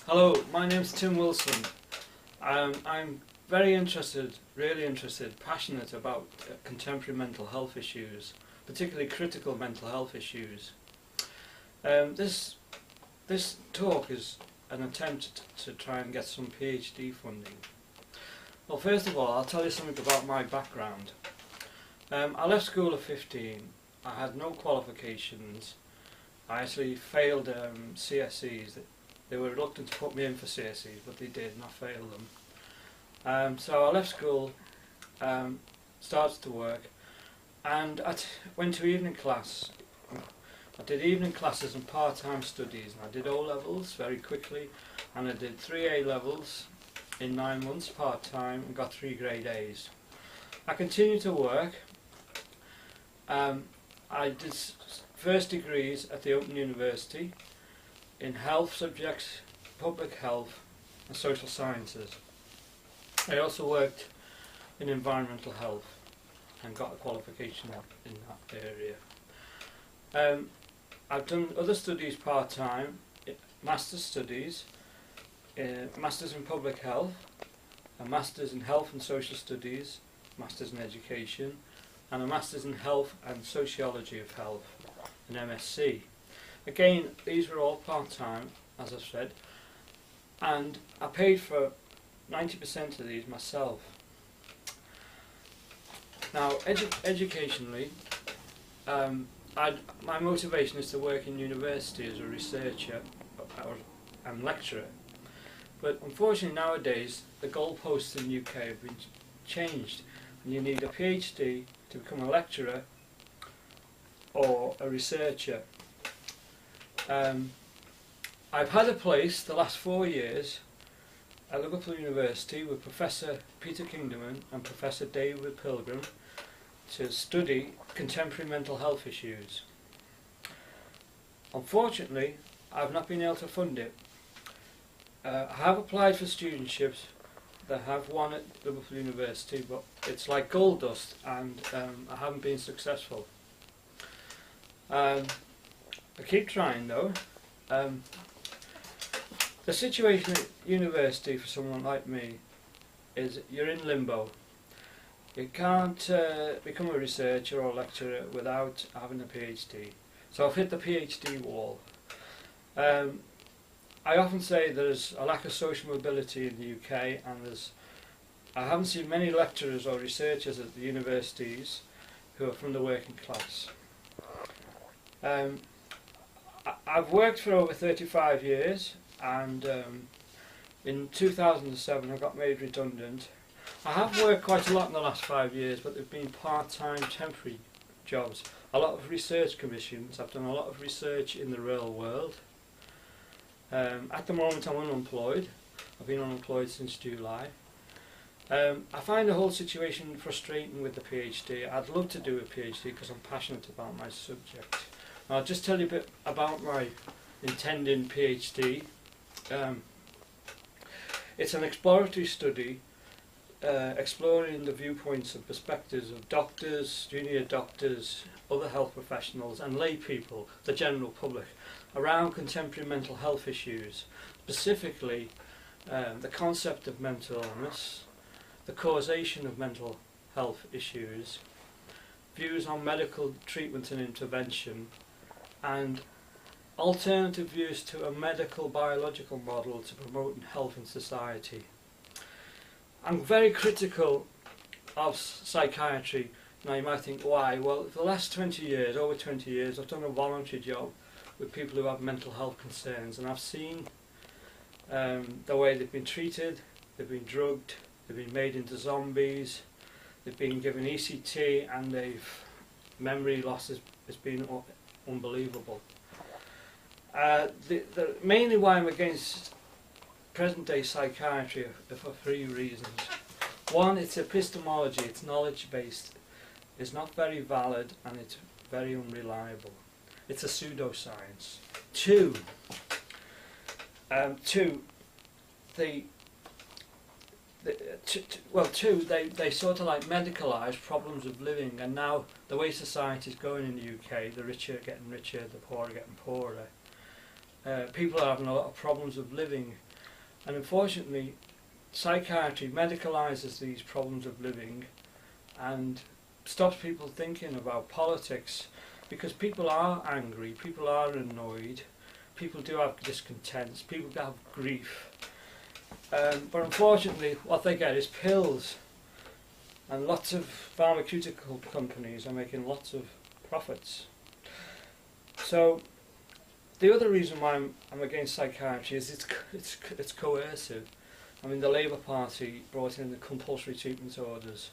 Hello, my name's Tim Wilson. I'm very interested, really interested, passionate about contemporary mental health issues, particularly critical mental health issues. This talk is an attempt to try and get some PhD funding. Well, first of all, I'll tell you something about my background. I left school at 15. I had no qualifications. I actually failed CSEs. They were reluctant to put me in for CSEs, but they did, and I failed them. So I left school, started to work, and I went to evening class. I did evening classes and part-time studies, and I did O-levels very quickly, and I did 3 A-levels in 9 months part-time and got 3 grade A's. I continued to work. I did first degrees at the Open University in health subjects, public health and social sciences. I also worked in environmental health and got a qualification in that area. I've done other studies part-time, master's studies, masters in public health, a master's in health and social studies, masters in education, and a master's in health and sociology of health, an MSc. Again, these were all part-time, as I've said, and I paid for 90% of these myself. Now, educationally, my motivation is to work in university as a researcher and lecturer. But unfortunately nowadays, the goalposts in the UK have been changed, and you need a PhD to become a lecturer or a researcher. I've had a place the last 4 years at Liverpool University with Professor Peter Kingdom and Professor David Pilgrim to study contemporary mental health issues. Unfortunately, I've not been able to fund it. I have applied for studentships that have won at Liverpool University, but it's like gold dust, and I haven't been successful. I keep trying though. The situation at university for someone like me is you're in limbo. You can't become a researcher or lecturer without having a PhD. So I've hit the PhD wall. I often say there's a lack of social mobility in the UK, and I haven't seen many lecturers or researchers at the universities who are from the working class. I've worked for over 35 years, and in 2007 I got made redundant. I have worked quite a lot in the last 5 years, but they've been part-time temporary jobs. A lot of research commissions. I've done a lot of research in the real world. At the moment I'm unemployed. I've been unemployed since July. I find the whole situation frustrating with the PhD. I'd love to do a PhD because I'm passionate about my subject. I'll just tell you a bit about my intending PhD. It's an exploratory study exploring the viewpoints and perspectives of doctors, junior doctors, other health professionals and lay people, the general public, around contemporary mental health issues, specifically the concept of mental illness, the causation of mental health issues, views on medical treatment and intervention, and alternative views to a medical biological model to promote health in society. I'm very critical of psychiatry. Now you might think, why? Well, for the last 20 years, over 20 years, I've done a voluntary job with people who have mental health concerns, and I've seen the way they've been treated, they've been drugged, they've been made into zombies, they've been given ECT, and memory loss has been unbelievable. Mainly why I'm against present day psychiatry are for 3 reasons. One, it's epistemology, it's knowledge based, it's not very valid, and it's very unreliable. It's a pseudoscience. Two, they sort of like medicalise problems of living, and now the way society is going in the UK, the rich are getting richer, the poor are getting poorer. People are having a lot of problems of living, and unfortunately psychiatry medicalises these problems of living and stops people thinking about politics, because people are angry, people are annoyed, people do have discontents, people have grief, but unfortunately what they get is pills, and lots of pharmaceutical companies are making lots of profits. So the other reason why I'm against psychiatry is it's coercive. I mean, the Labour Party brought in the compulsory treatment orders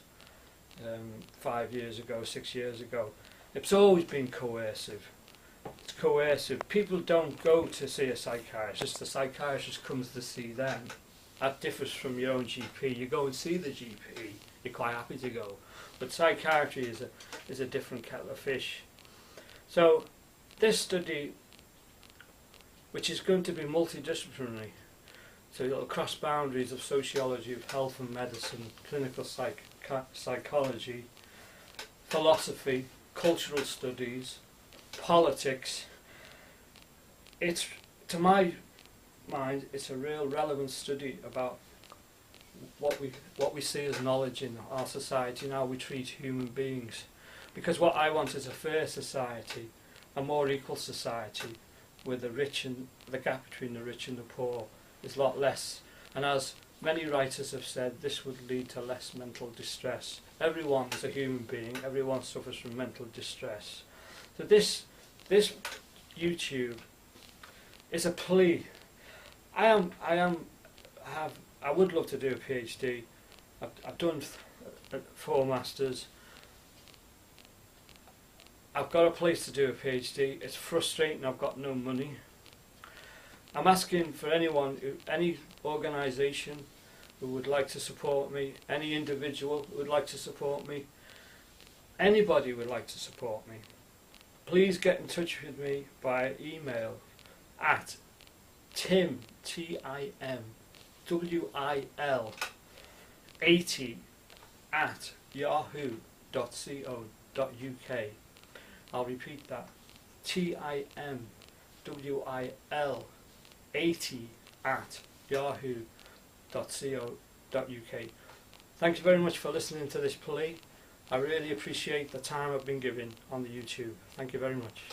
5 years ago, 6 years ago. It's always been coercive. It's coercive. People don't go to see a psychiatrist, the psychiatrist comes to see them. That differs from your own GP. You go and see the GP, you're quite happy to go. But psychiatry is a different kettle of fish. So this study, which is going to be multidisciplinary, so it'll cross boundaries of sociology, of health and medicine, clinical psychology, philosophy, cultural studies, politics. It's, to my mind, it's a real relevant study about what we see as knowledge in our society and how we treat human beings. Because what I want is a fair society, a more equal society, where the rich and the gap between the rich and the poor is a lot less. And as many writers have said, this would lead to less mental distress. Everyone is a human being, everyone suffers from mental distress. So this YouTube is a plea. I would love to do a PhD. I've done 4 masters. I've got a place to do a PhD. It's frustrating, I've got no money. I'm asking for anyone, any organisation who would like to support me, any individual who would like to support me, anybody who would like to support me. Please get in touch with me by email at Tim, TIMWIL 80 at yahoo.co.uk. I'll repeat that, TIMWIL 80 at yahoo.co.uk. Thank you very much for listening to this plea. I really appreciate the time I've been given on the YouTube. Thank you very much.